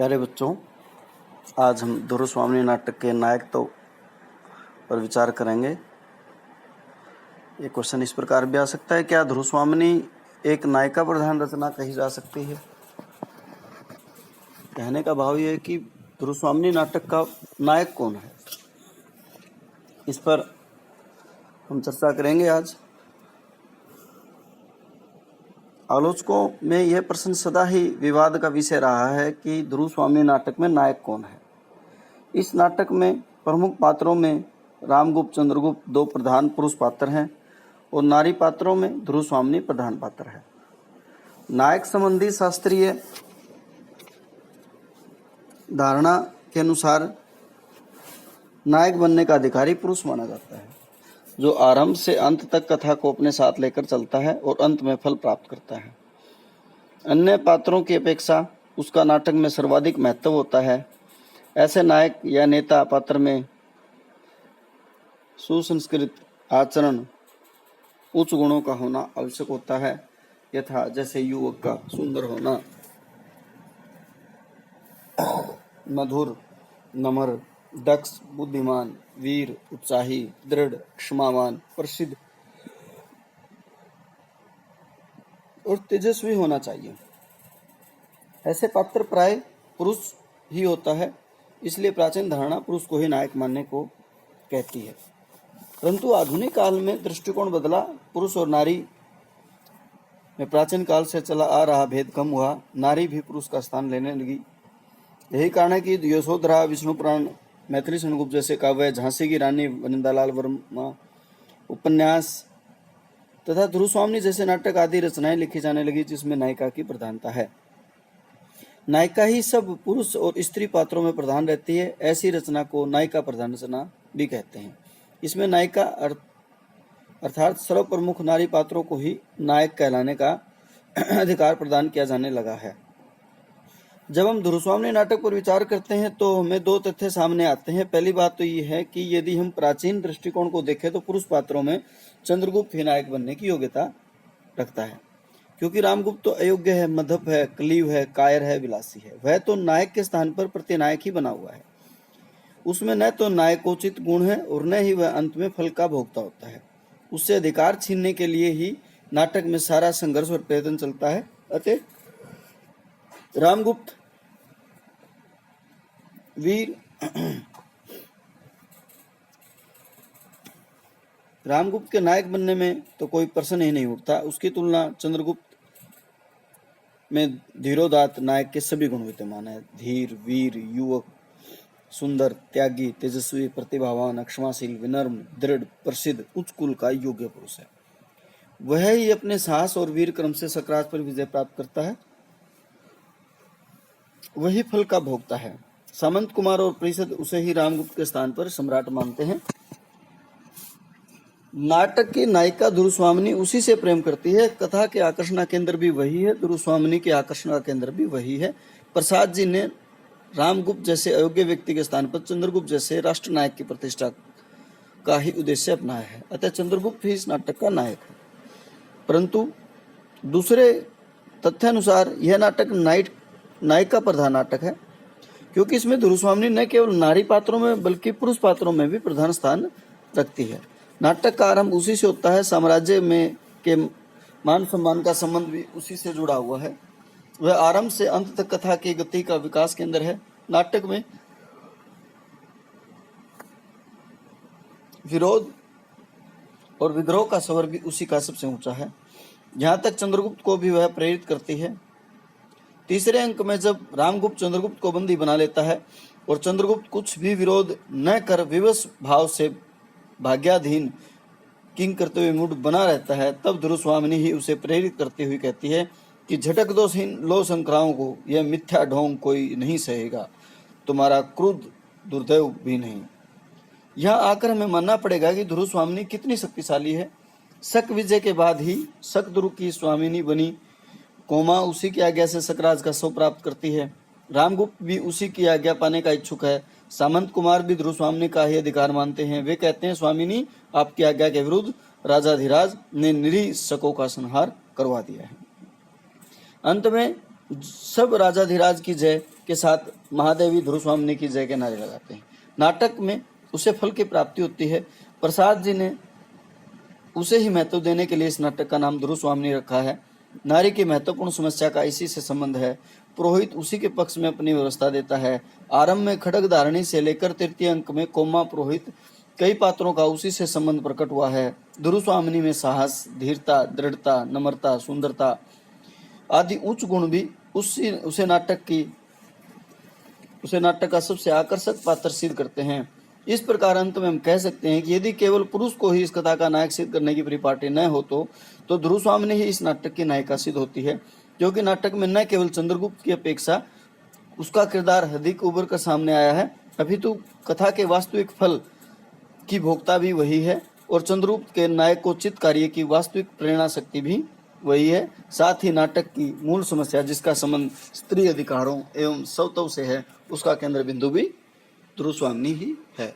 प्यारे बच्चों, आज हम ध्रुवस्वामिनी नाटक के नायकत्व पर विचार करेंगे। ये क्वेश्चन इस प्रकार भी आ सकता है, क्या ध्रुवस्वामिनी एक नायिका प्रधान रचना कही जा सकती है? कहने का भाव ये है कि ध्रुवस्वामिनी नाटक का नायक कौन है, इस पर हम चर्चा करेंगे आज। आलोचकों में यह प्रश्न सदा ही विवाद का विषय रहा है कि ध्रुवस्वामिनी नाटक में नायक कौन है। इस नाटक में प्रमुख पात्रों में रामगुप्त, चंद्रगुप्त दो प्रधान पुरुष पात्र हैं और नारी पात्रों में ध्रुवस्वामिनी प्रधान पात्र है। नायक संबंधी शास्त्रीय धारणा के अनुसार नायक बनने का अधिकारी पुरुष माना जाता है, जो आरंभ से अंत तक कथा को अपने साथ लेकर चलता है और अंत में फल प्राप्त करता है। अन्य पात्रों की अपेक्षा उसका नाटक में सर्वाधिक महत्व होता है। ऐसे नायक या नेता पात्र में सुसंस्कृत आचरण, उच्च गुणों का होना आवश्यक होता है, यथा जैसे युवक का सुंदर होना, मधुर, नम्र, दक्ष, बुद्धिमान, वीर, उत्साही, दृढ़, क्षमावान, प्रसिद्ध और तेजस्वी होना चाहिए। ऐसे पात्र प्राय पुरुष ही होता है, इसलिए प्राचीन धारणा पुरुष को ही नायक मानने को कहती है। परंतु आधुनिक काल में दृष्टिकोण बदला, पुरुष और नारी में प्राचीन काल से चला आ रहा भेद कम हुआ, नारी भी पुरुष का स्थान लेने लगी। यही कारण है कि यशोधरा, विष्णु पुराण, मैथिली शरणगुप्त जैसे काव्य, झांसी की रानी वनिंदालाल वर्मा उपन्यास तथा ध्रुवस्वामिनी जैसे नाटक आदि रचनाएं लिखी जाने लगी, जिसमें नायिका की प्रधानता है। नायिका ही सब पुरुष और स्त्री पात्रों में प्रधान रहती है। ऐसी रचना को नायिका प्रधान रचना भी कहते हैं। इसमें नायिका अर्थात सर्वप्रमुख नारी पात्रों को ही नायक कहलाने का अधिकार प्रदान किया जाने लगा है। जब हम ध्रुवस्वामिनी नाटक पर विचार करते हैं तो हमें दो तथ्य सामने आते हैं। पहली बात तो ये है कि यदि हम प्राचीन दृष्टिकोण को देखें तो पुरुष पात्रों में चंद्रगुप्त ही नायक बनने की योग्यता रखता है, क्योंकि रामगुप्त तो अयोग्य है, मधप है, कलीव है, कायर है, विलासी है। वह तो नायक के स्थान पर प्रतिनायक ही बना हुआ है। उसमें न तो नायकोचित गुण है और न ही वह अंत में फल का भोगता होता है। उससे अधिकार छीनने के लिए ही नाटक में सारा संघर्ष और प्रयत्न चलता है। अतः रामगुप्त वीर रामगुप्त के नायक बनने में तो कोई प्रश्न ही नहीं उठता। उसकी तुलना चंद्रगुप्त में धीरोदात्त नायक के सभी गुण विद्यमान है। धीर, वीर, युवक, सुंदर, त्यागी, तेजस्वी, प्रतिभावान, क्षमाशील, विनम्र, दृढ़, प्रसिद्ध, उच्च कुल का योग्य पुरुष है। वह ही अपने साहस और वीर क्रम से सकराज पर विजय प्राप्त करता है, वही फल का भोगता है। सामंत कुमार और परिषद उसे ही रामगुप्त के स्थान पर सम्राट मानते हैं। नाटक की नायिका ध्रुवस्वामिनी उसी से प्रेम करती है। कथा के आकर्षण का केंद्र भी वही है, ध्रुवस्वामिनी के आकर्षण का केंद्र भी वही है। प्रसाद जी ने रामगुप्त जैसे अयोग्य व्यक्ति के स्थान पर चंद्रगुप्त जैसे राष्ट्र नायक की प्रतिष्ठा का ही उद्देश्य अपनाया है। अतः चंद्रगुप्त ही इस नाटक का नायक है। परंतु दूसरे तथ्यानुसार यह नाटक नायिका प्रधान नाटक है, क्योंकि इसमें ध्रुवस्वामिनी न केवल नारी पात्रों में बल्कि पुरुष पात्रों में भी प्रधान स्थान रखती है। नाटक का आरंभ उसी से होता है। साम्राज्य में के मान सम्मान का संबंध भी उसी से जुड़ा हुआ है। वह आरंभ से अंत तक कथा की गति का विकास केंद्र है। नाटक में विरोध और विद्रोह का स्वर भी उसी का सबसे ऊंचा है। यहाँ तक चंद्रगुप्त को भी वह प्रेरित करती है। तीसरे अंक में जब रामगुप्त चंद्रगुप्त को बंदी बना लेता है और चंद्रगुप्त कुछ भी विरोध न कर विवश भाव से भाग्याधीन किंग करते हुए मूड बना रहता है, तब ध्रुवस्वामिनी ही उसे प्रेरित करती हुई कहती है कि झटक दो लो शंकराओं को, यह मिथ्या ढोंग कोई नहीं सहेगा, तुम्हारा क्रोध दुर्दैव भी नहीं। यहाँ आकर हमें मानना पड़ेगा कि ध्रुवस्वामिनी कितनी शक्तिशाली है। शक विजय के बाद ही शकद्रु की स्वामिनी बनी। कोमा उसी की आज्ञा से सकराज का शव प्राप्त करती है। रामगुप्त भी उसी की आज्ञा पाने का इच्छुक है। सामंत कुमार भी ध्रुवस्वामिनी का ही अधिकार मानते हैं। वे कहते हैं, स्वामिनी आपकी आज्ञा के विरुद्ध राजाधिराज ने निरीह शकों का संहार करवा दिया है। अंत में सब राजाधिराज की जय के साथ महादेवी ध्रुवस्वामिनी की जय के नारे लगाते हैं। नाटक में उसे फल की प्राप्ति होती है। प्रसाद जी ने उसे ही महत्व देने के लिए इस नाटक का नाम ध्रुवस्वामिनी रखा है। नारी की महत्वपूर्ण समस्या का इसी से संबंध है। पुरोहित उसी के पक्ष में अपनी व्यवस्था देता है। आरंभ में खड्ग धारणी से लेकर तृतीय अंक में कोमा पुरोहित, कई पात्रों का उसी से संबंध प्रकट हुआ है। ध्रुवस्वामिनी में साहस, धीरता, दृढ़ता, नम्रता, सुंदरता आदि उच्च गुण भी उसे नाटक का सबसे आकर्षक पात्र सिद्ध करते हैं। इस प्रकार अंत में हम कह सकते हैं कि यदि केवल पुरुष को ही इस कथा का नायक सिद्ध करने की परिपाटी न हो तो ध्रुवस्वामिनी ही इस नाटक की नायिका सिद्ध होती है, क्योंकि नाटक में न केवल चंद्रगुप्त की अपेक्षा उसका किरदार अधिक उभर कर सामने आया है, अपितु कथा के वास्तविक फल की भोक्ता भी वही है और चंद्रगुप्त के नायकोचित कार्य की वास्तविक प्रेरणा शक्ति भी वही है। साथ ही नाटक की मूल समस्या, जिसका संबंध स्त्री अधिकारों एवं सवतव से है, उसका केंद्र बिंदु भी ध्रुवस्वामिनी ही है।